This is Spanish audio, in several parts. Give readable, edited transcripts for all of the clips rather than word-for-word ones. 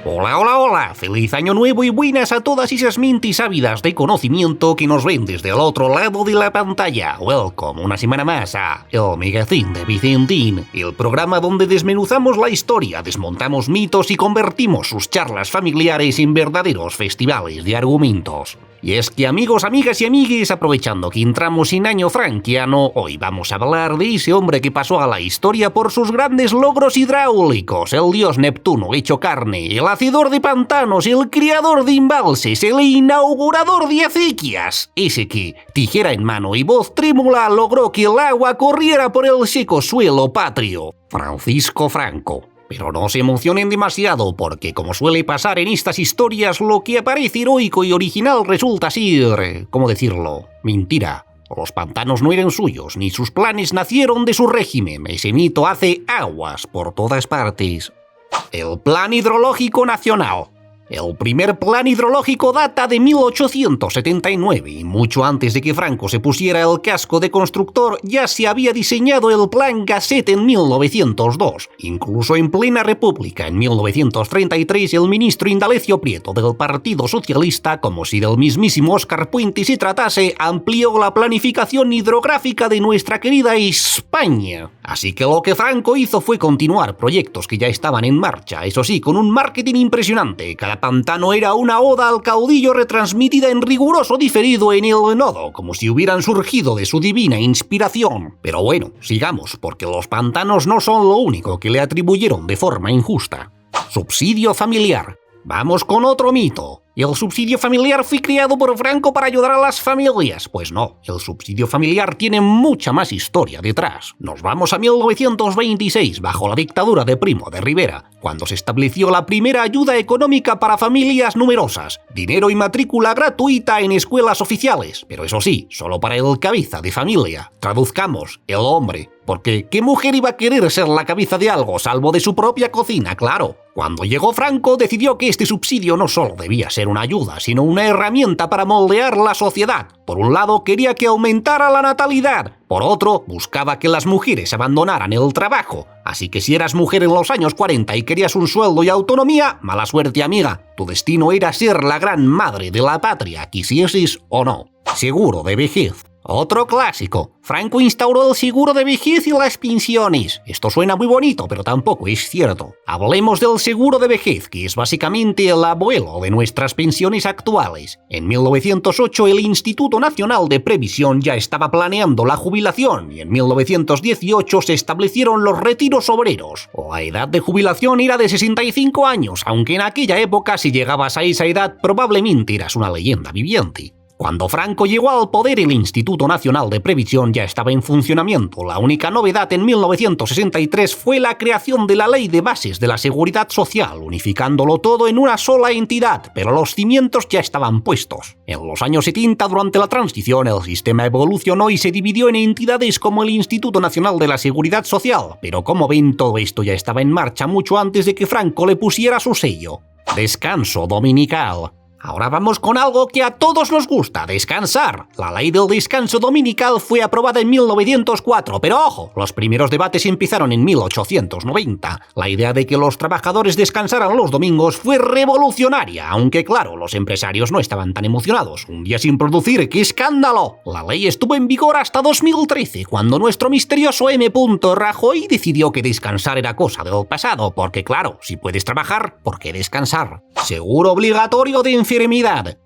Hola, hola, hola, feliz año nuevo y buenas a todas esas mentes ávidas de conocimiento que nos ven desde el otro lado de la pantalla. Welcome una semana más a El Magazine de Vicentín, el programa donde desmenuzamos la historia, desmontamos mitos y convertimos sus charlas familiares en verdaderos festivales de argumentos. Y es que amigos, amigas y amigues, aprovechando que entramos en año franquiano, hoy vamos a hablar de ese hombre que pasó a la historia por sus grandes logros hidráulicos, el dios Neptuno hecho carne, el hacedor de pantanos, el criador de embalses, el inaugurador de acequias, ese que, tijera en mano y voz trémula, logró que el agua corriera por el seco suelo patrio, Francisco Franco. Pero no se emocionen demasiado porque, como suele pasar en estas historias, lo que aparece heroico y original resulta ser, ¿cómo decirlo?, mentira. Los pantanos no eran suyos, ni sus planes nacieron de su régimen. Ese mito hace aguas por todas partes. El Plan Hidrológico Nacional. El primer plan hidrológico data de 1879 y mucho antes de que Franco se pusiera el casco de constructor ya se había diseñado el Plan Gasset en 1902. Incluso en plena república, en 1933, el ministro Indalecio Prieto del Partido Socialista, como si del mismísimo Óscar Puente se tratase, amplió la planificación hidrográfica de nuestra querida España. Así que lo que Franco hizo fue continuar proyectos que ya estaban en marcha, eso sí, con un marketing impresionante. Cada pantano era una oda al caudillo retransmitida en riguroso diferido en el nodo, como si hubieran surgido de su divina inspiración. Pero bueno, sigamos, porque los pantanos no son lo único que le atribuyeron de forma injusta. Subsidio familiar. Vamos con otro mito. ¿El subsidio familiar fue creado por Franco para ayudar a las familias? Pues no, el subsidio familiar tiene mucha más historia detrás. Nos vamos a 1926, bajo la dictadura de Primo de Rivera, cuando se estableció la primera ayuda económica para familias numerosas, dinero y matrícula gratuita en escuelas oficiales, pero eso sí, solo para el cabeza de familia. Traduzcamos, el hombre. Porque, ¿qué mujer iba a querer ser la cabeza de algo, salvo de su propia cocina? Claro. Cuando llegó Franco, decidió que este subsidio no solo debía ser una ayuda, sino una herramienta para moldear la sociedad. Por un lado, quería que aumentara la natalidad. Por otro, buscaba que las mujeres abandonaran el trabajo. Así que si eras mujer en los años 40 y querías un sueldo y autonomía, mala suerte, amiga. Tu destino era ser la gran madre de la patria, quisieses o no. Seguro de vejez. Otro clásico. Franco instauró el seguro de vejez y las pensiones. Esto suena muy bonito, pero tampoco es cierto. Hablemos del seguro de vejez, que es básicamente el abuelo de nuestras pensiones actuales. En 1908 el Instituto Nacional de Previsión ya estaba planeando la jubilación y en 1918 se establecieron los retiros obreros. La edad de jubilación era de 65 años, aunque en aquella época si llegabas a esa edad probablemente eras una leyenda viviente. Cuando Franco llegó al poder, el Instituto Nacional de Previsión ya estaba en funcionamiento. La única novedad en 1963 fue la creación de la Ley de Bases de la Seguridad Social, unificándolo todo en una sola entidad, pero los cimientos ya estaban puestos. En los años 70, durante la transición, el sistema evolucionó y se dividió en entidades como el Instituto Nacional de la Seguridad Social, pero como ven, todo esto ya estaba en marcha mucho antes de que Franco le pusiera su sello. Descanso dominical. Ahora vamos con algo que a todos nos gusta, descansar. La ley del descanso dominical fue aprobada en 1904, pero ojo, los primeros debates empezaron en 1890. La idea de que los trabajadores descansaran los domingos fue revolucionaria, aunque claro, los empresarios no estaban tan emocionados. Un día sin producir, ¡qué escándalo! La ley estuvo en vigor hasta 2013, cuando nuestro misterioso M. Rajoy decidió que descansar era cosa del pasado, porque claro, si puedes trabajar, ¿por qué descansar? Seguro obligatorio de enfermedad.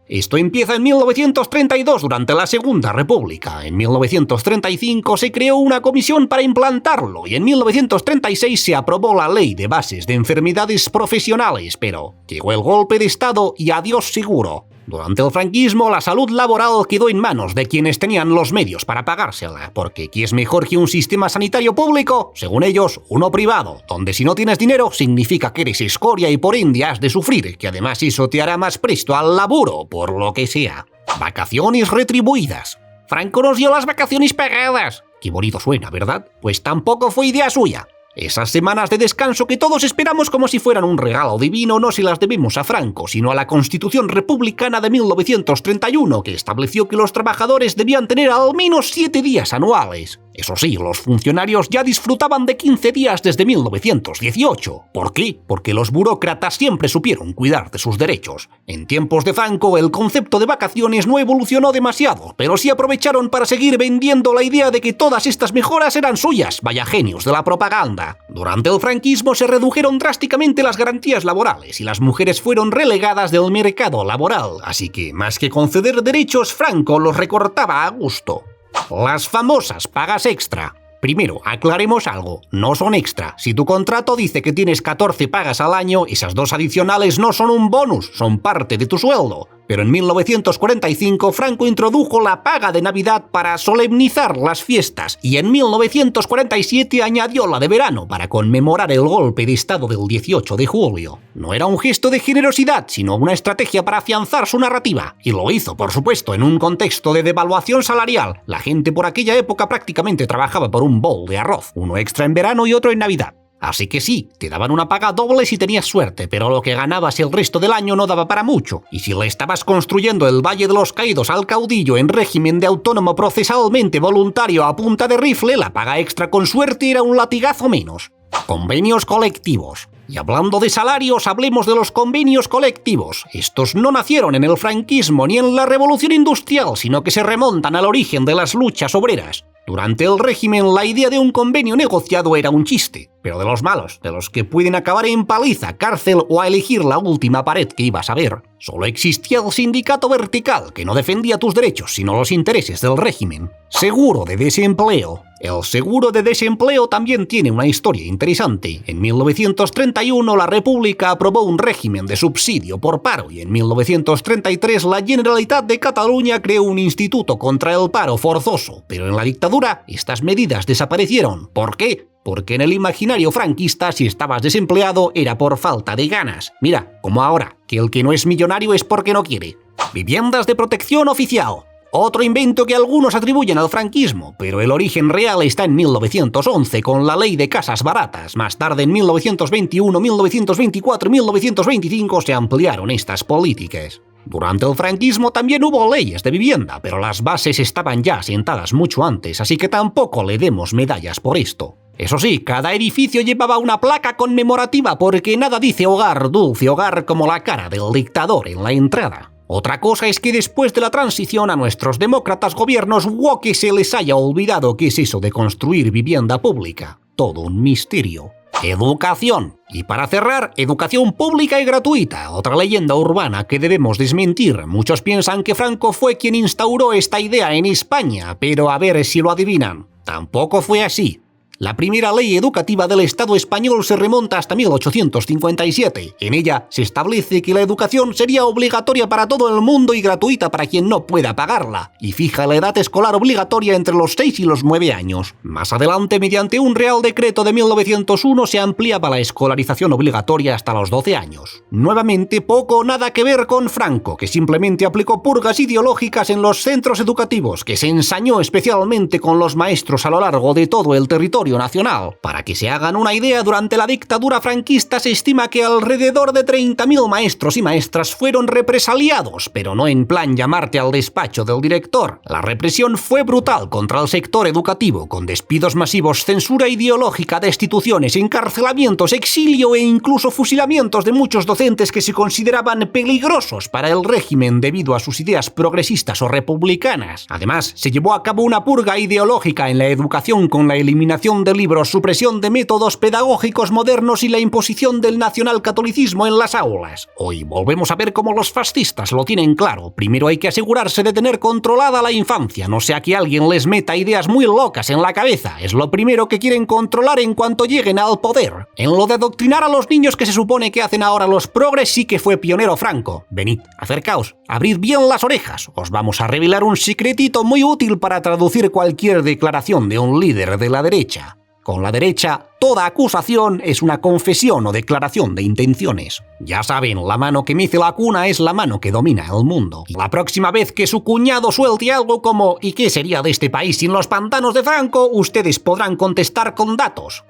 Esto empieza en 1932 durante la Segunda República. En 1935 se creó una comisión para implantarlo y en 1936 se aprobó la Ley de Bases de Enfermedades Profesionales, pero llegó el golpe de Estado y adiós seguro. Durante el franquismo, la salud laboral quedó en manos de quienes tenían los medios para pagársela, porque ¿qué es mejor que un sistema sanitario público? Según ellos, uno privado, donde si no tienes dinero significa que eres escoria y por ende has de sufrir, que además eso te hará más presto al laburo, por lo que sea. Vacaciones retribuidas. Franco nos dio las vacaciones pagadas. Qué bonito suena, ¿verdad? Pues tampoco fue idea suya. Esas semanas de descanso que todos esperamos como si fueran un regalo divino no se las debemos a Franco, sino a la Constitución Republicana de 1931, que estableció que los trabajadores debían tener al menos 7 días anuales. Eso sí, los funcionarios ya disfrutaban de 15 días desde 1918. ¿Por qué? Porque los burócratas siempre supieron cuidar de sus derechos. En tiempos de Franco, el concepto de vacaciones no evolucionó demasiado, pero sí aprovecharon para seguir vendiendo la idea de que todas estas mejoras eran suyas. Vaya genios de la propaganda. Durante el franquismo se redujeron drásticamente las garantías laborales y las mujeres fueron relegadas del mercado laboral. Así que, más que conceder derechos, Franco los recortaba a gusto. Las famosas pagas extra. Primero, aclaremos algo, no son extra. Si tu contrato dice que tienes 14 pagas al año, esas 2 adicionales no son un bonus, son parte de tu sueldo. Pero en 1945 Franco introdujo la paga de Navidad para solemnizar las fiestas y en 1947 añadió la de verano para conmemorar el golpe de Estado del 18 de julio. No era un gesto de generosidad, sino una estrategia para afianzar su narrativa. Y lo hizo, por supuesto, en un contexto de devaluación salarial. La gente por aquella época prácticamente trabajaba por un bowl de arroz, uno extra en verano y otro en Navidad. Así que sí, te daban una paga doble si tenías suerte, pero lo que ganabas el resto del año no daba para mucho. Y si le estabas construyendo el Valle de los Caídos al caudillo en régimen de autónomo procesalmente voluntario a punta de rifle, la paga extra con suerte era un latigazo menos. Convenios colectivos. Y hablando de salarios, hablemos de los convenios colectivos. Estos no nacieron en el franquismo ni en la revolución industrial, sino que se remontan al origen de las luchas obreras. Durante el régimen, la idea de un convenio negociado era un chiste, pero de los malos, de los que pueden acabar en paliza, cárcel o a elegir la última pared que ibas a ver. Solo existía el sindicato vertical, que no defendía tus derechos, sino los intereses del régimen. Seguro de desempleo. El seguro de desempleo también tiene una historia interesante. En 1931 la República aprobó un régimen de subsidio por paro y en 1933 la Generalitat de Cataluña creó un instituto contra el paro forzoso. Pero en la dictadura estas medidas desaparecieron. ¿Por qué? Porque en el imaginario franquista si estabas desempleado era por falta de ganas. Mira, como ahora, que el que no es millonario es porque no quiere. Viviendas de protección oficial. Otro invento que algunos atribuyen al franquismo, pero el origen real está en 1911 con la ley de casas baratas. Más tarde, en 1921, 1924 y 1925 se ampliaron estas políticas. Durante el franquismo también hubo leyes de vivienda, pero las bases estaban ya asentadas mucho antes, así que tampoco le demos medallas por esto. Eso sí, cada edificio llevaba una placa conmemorativa porque nada dice hogar, dulce hogar como la cara del dictador en la entrada. Otra cosa es que después de la transición a nuestros demócratas gobiernos que se les haya olvidado qué es eso de construir vivienda pública. Todo un misterio. Educación. Y para cerrar, educación pública y gratuita, otra leyenda urbana que debemos desmentir. Muchos piensan que Franco fue quien instauró esta idea en España, pero a ver si lo adivinan. Tampoco fue así. La primera ley educativa del Estado español se remonta hasta 1857. En ella se establece que la educación sería obligatoria para todo el mundo y gratuita para quien no pueda pagarla, y fija la edad escolar obligatoria entre los 6 y los 9 años. Más adelante, mediante un Real Decreto de 1901, se ampliaba la escolarización obligatoria hasta los 12 años. Nuevamente, poco o nada que ver con Franco, que simplemente aplicó purgas ideológicas en los centros educativos, que se ensañó especialmente con los maestros a lo largo de todo el territorio nacional. Para que se hagan una idea, durante la dictadura franquista se estima que alrededor de 30.000 maestros y maestras fueron represaliados, pero no en plan llamarte al despacho del director. La represión fue brutal contra el sector educativo, con despidos masivos, censura ideológica, destituciones, encarcelamientos, exilio e incluso fusilamientos de muchos docentes que se consideraban peligrosos para el régimen debido a sus ideas progresistas o republicanas. Además, se llevó a cabo una purga ideológica en la educación con la eliminación de libros, supresión de métodos pedagógicos modernos y la imposición del nacionalcatolicismo en las aulas. Hoy volvemos a ver cómo los fascistas lo tienen claro. Primero hay que asegurarse de tener controlada la infancia, no sea que alguien les meta ideas muy locas en la cabeza. Es lo primero que quieren controlar en cuanto lleguen al poder. En lo de adoctrinar a los niños que se supone que hacen ahora los progres sí que fue pionero Franco. Venid, acercaos, abrid bien las orejas. Os vamos a revelar un secretito muy útil para traducir cualquier declaración de un líder de la derecha. Con la derecha, toda acusación es una confesión o declaración de intenciones. Ya saben, la mano que mece la cuna es la mano que domina el mundo. La próxima vez que su cuñado suelte algo como ¿y qué sería de este país sin los pantanos de Franco?, ustedes podrán contestar con datos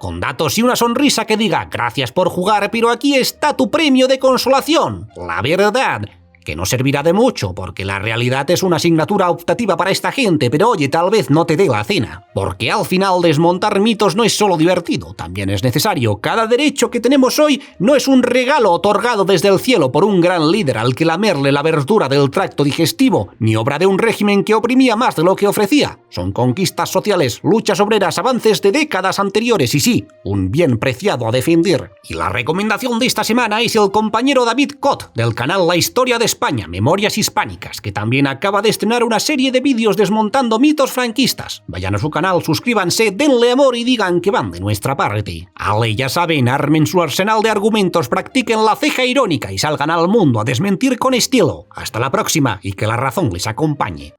y una sonrisa que diga gracias por jugar, pero aquí está tu premio de consolación, la verdad. que no servirá de mucho porque la realidad es una asignatura optativa para esta gente, pero oye, tal vez no te dé la cena. Porque al final desmontar mitos no es solo divertido, también es necesario. Cada derecho que tenemos hoy no es un regalo otorgado desde el cielo por un gran líder al que lamerle la abertura del tracto digestivo, ni obra de un régimen que oprimía más de lo que ofrecía. Son conquistas sociales, luchas obreras, avances de décadas anteriores y sí, un bien preciado a defender. Y la recomendación de esta semana es el compañero David Cot, del canal La Historia de España, Memorias Hispánicas, que también acaba de estrenar una serie de vídeos desmontando mitos franquistas. Vayan a su canal, suscríbanse, denle amor y digan que van de nuestra parte. Ale, ya saben, armen su arsenal de argumentos, practiquen la ceja irónica y salgan al mundo a desmentir con estilo. Hasta la próxima y que la razón les acompañe.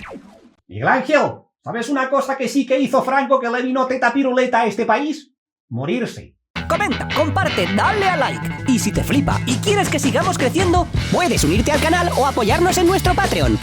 Miguel Ángel, ¿sabes una cosa que sí que hizo Franco que le vino teta piruleta a este país? Morirse. Comenta, comparte, dale a like. Y si te flipa y quieres que sigamos creciendo, puedes unirte al canal o apoyarnos en nuestro Patreon.